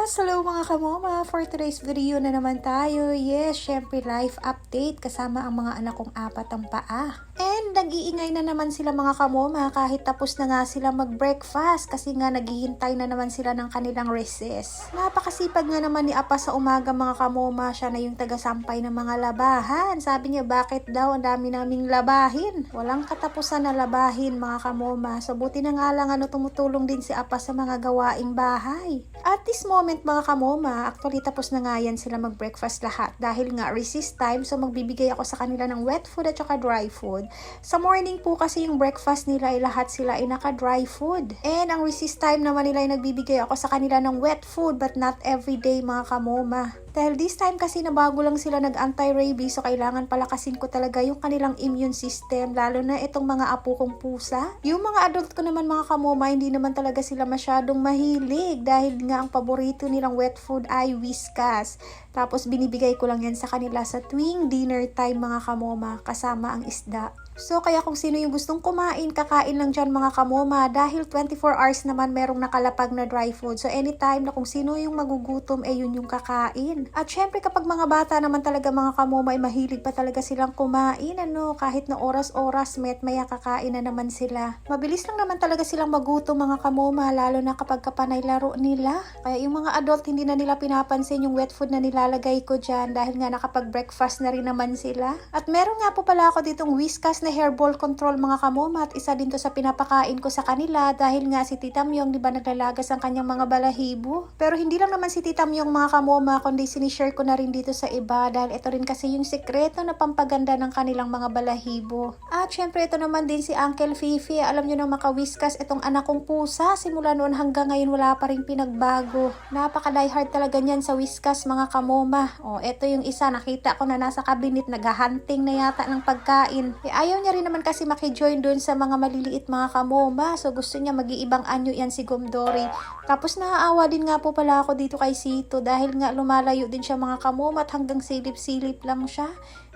Yes, hello mga kamoma. For today's video na naman tayo. Yes, syempre life update kasama ang mga anak kong apat ang paa. And nag-iingay na naman sila mga kamoma kahit tapos na nga sila mag-breakfast kasi nga naghihintay na naman sila ng kanilang recess. Napakasipag nga naman ni Apa sa umaga mga kamoma. Siya na yung taga-sampay ng mga labahan. Sabi niya bakit daw ang dami naming labahin. Walang katapusan na labahin mga kamoma. So buti na nga lang tumutulong din si Apa sa mga gawaing bahay. At this moment mga kamoma, actually tapos na nga yan sila mag-breakfast lahat dahil nga recess time, so magbibigay ako sa kanila ng wet food at saka dry food. Sa morning po kasi yung breakfast nila ay lahat sila ay naka-dry food. And ang recess time naman nila ay nagbibigay ako sa kanila ng wet food but not everyday mga kamoma. Dahil this time kasi na bago lang sila nag-anti-rabies, so kailangan palakasin ko talaga yung kanilang immune system, lalo na itong mga apo kong pusa. Yung mga adult ko naman mga kamoma, hindi naman talaga sila masyadong mahilig dahil nga ang paborito nilang wet food ay Whiskas. Tapos binibigay ko lang yan sa kanila sa tuwing dinner time mga kamoma, kasama ang isda. So kaya kung sino yung gustong kumain, kakain lang dyan mga kamoma dahil 24 hours naman merong nakalapag na dry food. So anytime na kung sino yung magugutom, yun yung kakain. At syempre kapag mga bata naman talaga mga kamoma ay mahilig pa talaga silang kumain. Kahit na oras-oras maya kakain na naman sila. Mabilis lang naman talaga silang magutom mga kamoma, lalo na kapag kapanay laro nila. Kaya yung mga adult hindi na nila pinapansin yung wet food na nilalagay ko dyan dahil nga nakapag-breakfast na rin naman sila. At meron nga po pala ako ditong Whiskas na hairball control mga kamoma at isa din to sa pinapakain ko sa kanila dahil nga si Tita Myong di ba naglalagas ang kanyang mga balahibo. Pero hindi lang naman si Tita Myong mga kamoma kundi sinishare ko na rin dito sa iba dahil ito rin kasi yung sekreto na pampaganda ng kanilang mga balahibo. At syempre ito naman din si Uncle Fifi. Alam nyo na maka-Whiskas itong anak kong pusa, simula noon hanggang ngayon wala pa rin pinagbago. Napaka-diehard talaga niyan sa Whiskas mga kamoma. Ito yung isa, nakita ko na nasa cabinet naghahunting na yata ng pagkain. Ayaw niya rin naman kasi makijoin doon sa mga maliliit mga kamoma. So gusto niya mag-iibang anyo yan si Gomdori. Tapos naaawa din nga po pala ako dito kay Sito dahil nga lumalayo din siya mga kamoma at hanggang silip-silip lang siya.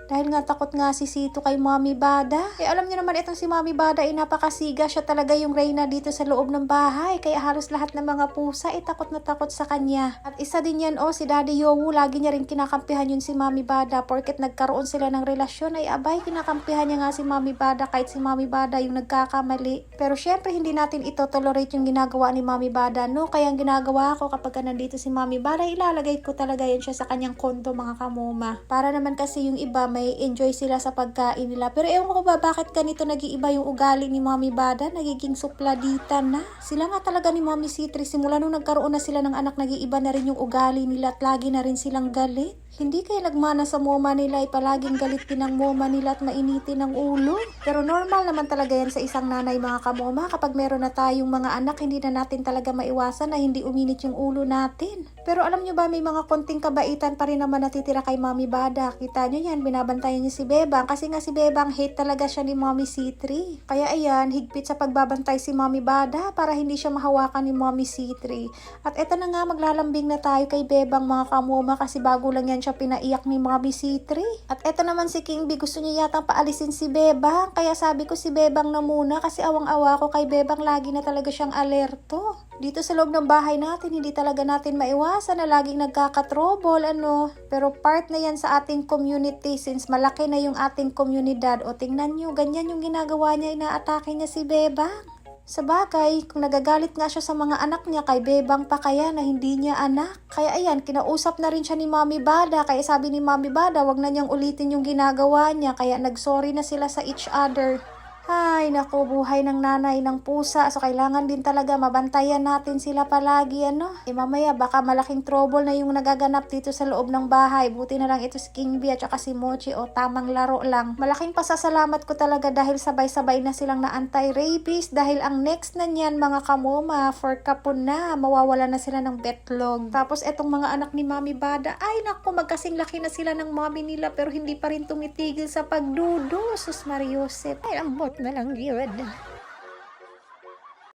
Dahil nga takot nga si Sito kay Mommy Bada. Alam niyo naman itong si Mommy Bada ay napakasiga. Siya talaga yung reyna dito sa loob ng bahay. Kaya halos lahat ng mga pusa ay takot na takot sa kanya. At isa din yan si Daddy Yowu. Lagi niya rin kinakampihan yun si Mommy Bada. Porket nagkaroon sila ng relasyon ay abay kinakampihan niya nga si Mommy Bada kahit si Mommy Bada yung nagkakamali. Pero syempre hindi natin ito tolerate yung ginagawa ni Mommy Bada. Kaya ang ginagawa ko kapag nandito si Mommy Bada, ilalagay ko talaga yan siya sa kanyang kondo mga kamoma. Para naman kasi yung iba may enjoy sila sa pagkain nila. Pero ewan ko ba bakit ganito nag-iiba yung ugali ni Mommy Bada, nagiging supladitan na. Sila nga talaga ni Mommy Citri, simula nung nagkaroon na sila ng anak, nag-iiba na rin yung ugali nila at lagi na rin silang galit. Hindi kaya nagmana sa moma nila ay palaging galit din ang moma nila at mainitin ang ulo. Pero normal naman talaga yan sa isang nanay mga kamoma. Kapag meron na tayong mga anak, hindi na natin talaga maiwasan na hindi uminit yung ulo natin. Pero alam nyo ba may mga konting kabaitan pa rin naman natitira kay Mommy Bada. Kita nyo yan, binabantayan niya si Bebang kasi nga si Bebang hate talaga siya ni Mommy C3. Kaya ayan, higpit sa pagbabantay si Mommy Bada para hindi siya mahawakan ni Mommy C3. At eto na nga, maglalambing na tayo kay Bebang mga kamoma kasi bago lang yan siya pinaiyak ni Mommy C3. At eto naman si King B, gusto niya yatang paalisin si Bebang. Kaya sabi ko si Bebang na muna kasi awang-awa ko kay Bebang, lagi na talaga siyang alerto. Dito sa loob ng bahay natin, hindi talaga natin maiwasan na laging nagkakatrobol, Pero part na yan sa ating community since malaki na yung ating komunidad. Tingnan nyo, ganyan yung ginagawa niya, inaatake niya si Bebang. Sa bagay, kung nagagalit nga siya sa mga anak niya, kay Bebang pa kaya na hindi niya anak. Kaya ayan, kinausap na rin siya ni Mommy Bada. Kaya sabi ni Mommy Bada, wag na niyang ulitin yung ginagawa niya. Kaya nagsorry na sila sa each other. Ay, naku, buhay ng nanay ng pusa. So, kailangan din talaga mabantayan natin sila palagi, mamaya, baka malaking trouble na yung nagaganap dito sa loob ng bahay. Buti na lang ito si King B at saka si Mochi, tamang laro lang. Malaking pasasalamat ko talaga dahil sabay-sabay na silang na anti-rabies. Dahil ang next na niyan, mga kamoma, for kapon na, mawawala na sila ng betlog. Tapos, etong mga anak ni Mommy Bada, ay, naku, magkasing laki na sila ng mommy nila pero hindi pa rin tumitigil sa pagdudo. Sus Mariosep. Ay, ang bot na lang yun.